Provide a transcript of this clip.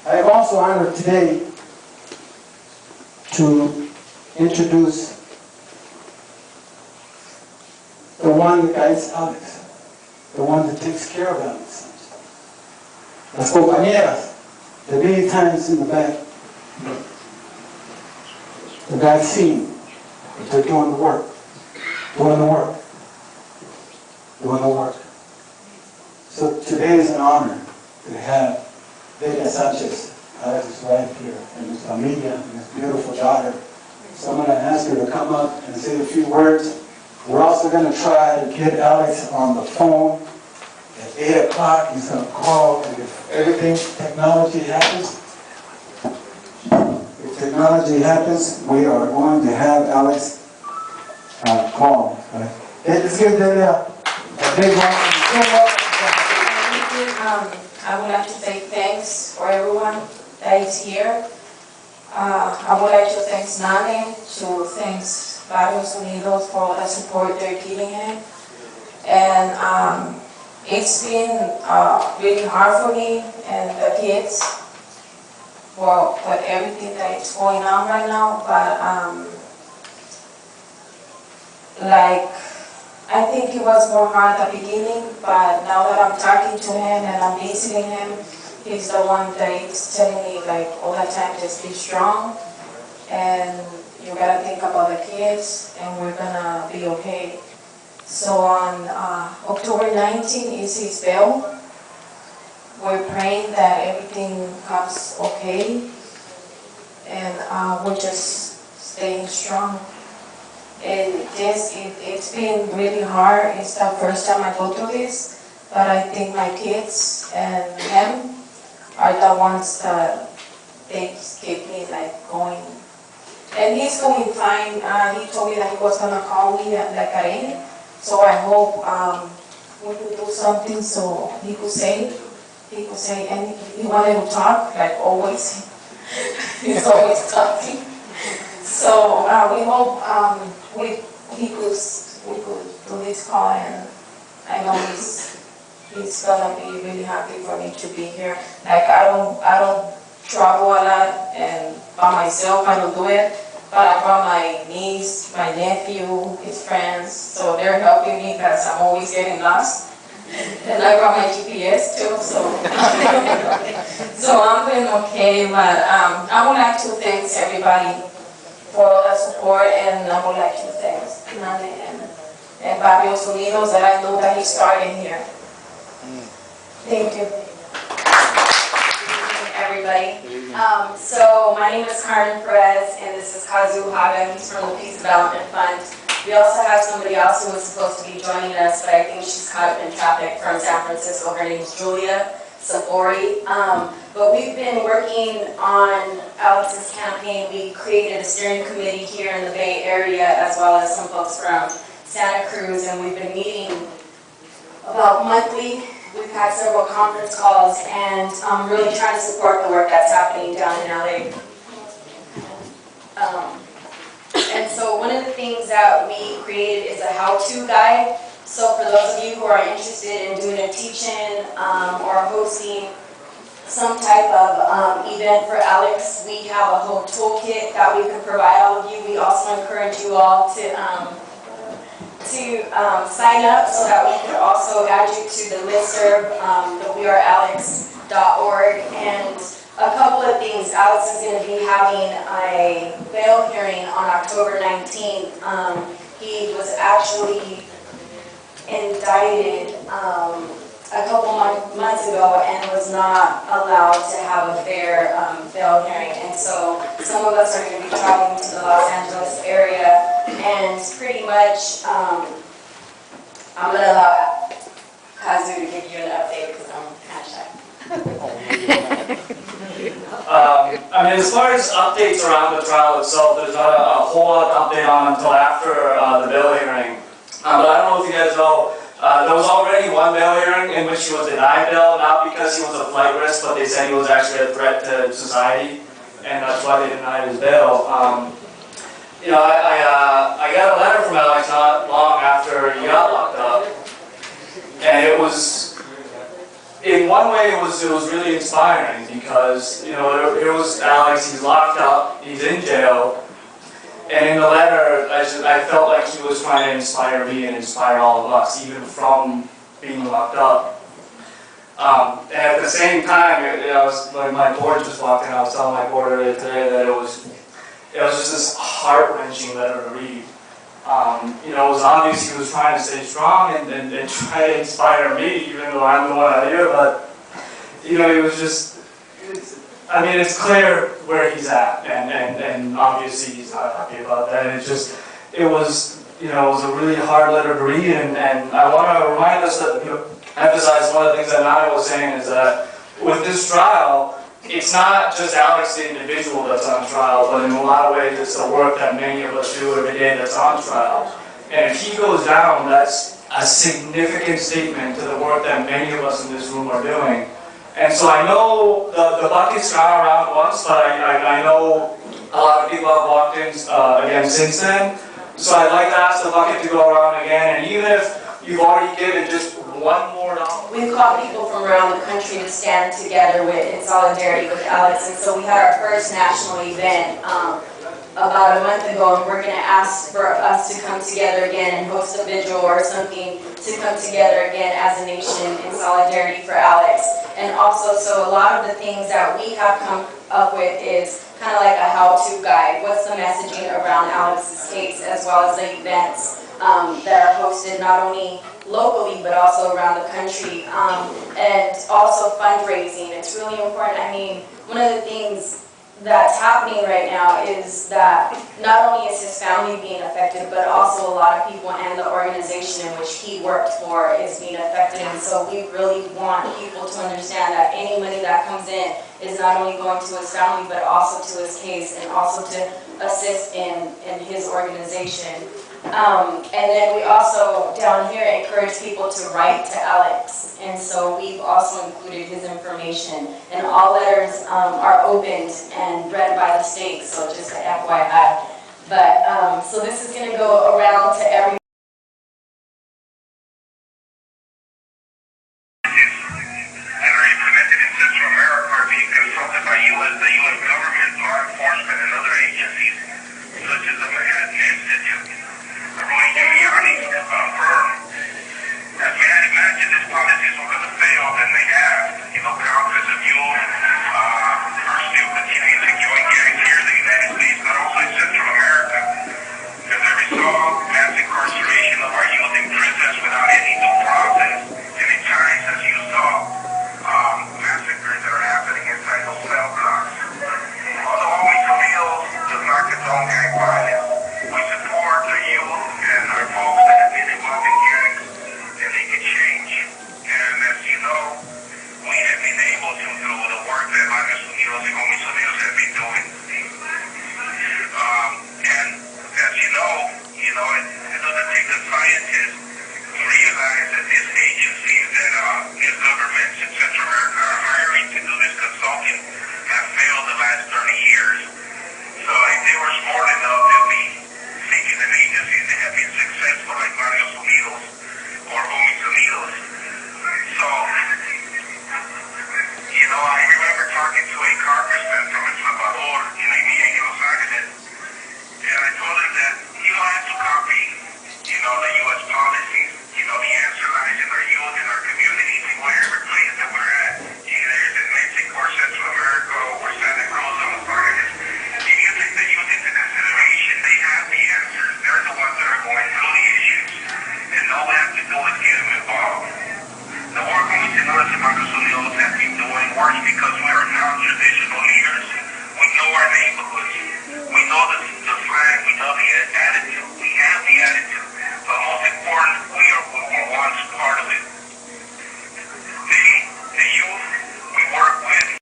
I am also honored today to introduce the one that guides Alex, the one that takes care of Alex. Las compañeras, the many times in the back, the vaccine, they're doing the work, doing the work, doing the work. So today is an honor to have Sanchez, Alex's wife here, and his familia, and his beautiful daughter. So I'm going to ask her to come up and say a few words. We're also going to try to get Alex on the phone at 8 o'clock. He's going to call, and if everything, technology happens, we are going to have Alex call. Right? Let's give them a big round. I would like to say thanks for everyone that is here. I would like to thank Nane, to thanks Barrios Unidos for all the support they're giving him. And it's been really hard for me and the kids for everything that is going on right now. But I think it was more hard at the beginning, but now that I'm talking to him and I'm visiting him, he's the one that is telling me all the time, just be strong, and you gotta think about the kids, and we're gonna be okay. So on October 19th is his bail. We're praying that everything comes okay, and we're just staying strong. And yes, it's been really hard. It's the first time I go through this, but I think my kids and him are the ones that they keep me going. And he's going fine. He told me that he was gonna call me at La Carene, so I hope we could do something so he could say anything. He wanted to talk, like always. He's always talking. So we hope we could do this call, and I know he's gonna be really happy for me to be here. I don't travel a lot, and by myself I don't do it, but I brought my niece, my nephew, his friends, so they're helping me because I'm always getting lost. And I brought my GPS too, so so I'm doing okay. But I would like to thank everybody for all the support, and I would like to thank Nane and Barrios Unidos that I know that he started here. Thank you. Good evening, everybody. So my name is Carmen Perez, and this is Kazu Haga. He's from the Peace Development Fund. We also have somebody else who was supposed to be joining us, but I think she's caught up in traffic from San Francisco. Her name is Julia Sabori. But we've been working on Alex's campaign. We created a steering committee here in the Bay Area, as well as some folks from Santa Cruz, and we've been meeting about monthly. We've had several conference calls, and I'm really trying to support the work that's happening down in LA. And so one of the things that we created is a how-to guide. So for those of you who are interested in doing a teach-in or hosting some type of event for Alex, we have a whole toolkit that we can provide all of you. We also encourage you all to sign up so that we can also add you to the listserv, the wearealex.org. And a couple of things. Alex is going to be having a bail hearing on October 19th. He was actually indicted a couple months ago and was not allowed to have a fair bail hearing. And so some of us are going to be traveling to the Los Angeles area, and pretty much I'm going to allow Kazu to give you an update because I'm kind of shy. I mean, as far as updates around the trial itself, there's not a whole lot to update on until after the bail hearing. But I don't know if you guys know, there was already one bail hearing in which he was denied bail, not because he was a flight risk, but they said he was actually a threat to society, and that's why they denied his bail. You know, I got a letter from Alex not long after he got locked up, and it was in one way it was really inspiring because, you know, here was Alex, he's locked up, he's in jail, and in the letter, I felt like he was trying to inspire me and inspire all of us, even from being locked up. And at the same time, when my board just walked in, I was telling my board earlier today that it was just this heart-wrenching letter to read. You know, it was obvious he was trying to stay strong and try to inspire me, even though I'm the one out here, but, you know, it was just, I mean, it's clear where he's at, and obviously he's not happy about that. It was, you know, it was a really hard letter to read, and I want to remind us that, you know, emphasize one of the things that Nadia was saying is that with this trial, it's not just Alex the individual that's on trial, but in a lot of ways it's the work that many of us do every day that's on trial. And if he goes down, that's a significant statement to the work that many of us in this room are doing. And so I know the bucket's gone around once, but I know a lot of people have walked in again since then. So I'd like to ask the bucket to go around again, and even if you've already given just one more dollar. We've called people from around the country to stand together in solidarity with Alex, and so we had our first national event about a month ago, and we're going to ask for us to come together again and host a vigil or something to come together again as a nation in solidarity for Alex. And also, so a lot of the things that we have come up with is kind of like a how-to guide. What's the messaging around Alex's case, as well as the events that are hosted not only locally but also around the country, and also fundraising. It's really important. I mean, one of the things that's happening right now is that not only is his family being affected, but also a lot of people and the organization in which he worked for is being affected. And so we really want people to understand that any money that comes in is not only going to his family, but also to his case and also to assist in his organization. And then we also, down here, encourage people to write to Alex. And so we've also included his information. And all letters are opened and read by the state, so just an FYI. But, so this is going to go around to everyone. Because we are non-traditional leaders. We know our neighborhoods. We know the